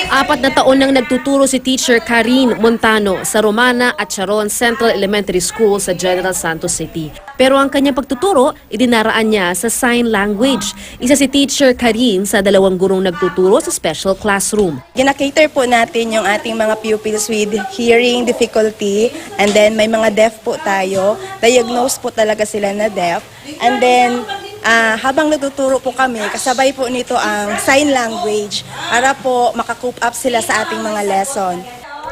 4 na taon nang nagtuturo si Teacher Karine Montano sa Romana at Charon Central Elementary School sa General Santos City. Pero ang kanyang pagtuturo, idinaraan niya sa sign language. Isa si Teacher Karine sa 2 gurong nagtuturo sa special classroom. Gina-cater po natin yung ating mga pupils with hearing difficulty, and then may mga deaf po tayo. Diagnose po talaga sila na deaf. And then habang nagtuturo po kami, kasabay po nito ang sign language para po makakoop up sila sa ating mga lesson.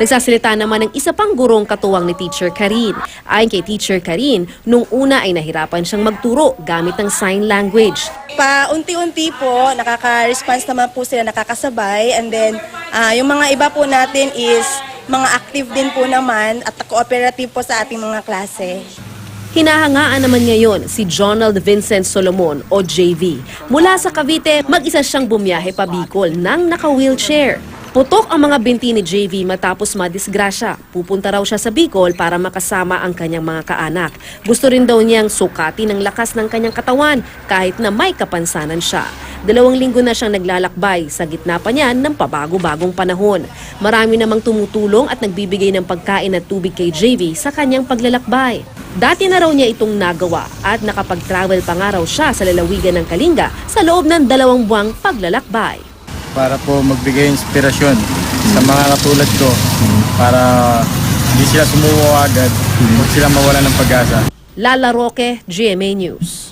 Nagsasalita naman ng isa pang gurong katuwang ni Teacher Karine. Ayon kay Teacher Karine, nung una ay nahirapan siyang magturo gamit ng sign language. Paunti-unti po, nakaka-response naman po sila, nakakasabay. And then, yung mga iba po natin is mga active din po naman at cooperative po sa ating mga klase. Hinahangaan naman ngayon si Jonald Vincent Solomon o JV. Mula sa Cavite, mag-isa siyang bumiyahe pa Bicol nang naka-wheelchair. Putok ang mga binti ni JV matapos madisgrasya. Pupunta raw siya sa Bicol para makasama ang kanyang mga kaanak. Gusto rin daw niyang sukatin ang lakas ng kanyang katawan kahit na may kapansanan siya. 2 linggo na siyang naglalakbay, sa gitna pa niyan ng pabago-bagong panahon. Marami namang tumutulong at nagbibigay ng pagkain at tubig kay JV sa kanyang paglalakbay. Dati na raw niya itong nagawa at nakapag-travel pa nga raw siya sa lalawigan ng Kalinga sa loob ng 2 buwang paglalakbay. Para po magbigay inspirasyon sa mga katulad ko para hindi sila sumuko agad, huwag sila mawala ng pag-asa. Lala Roque, GMA News.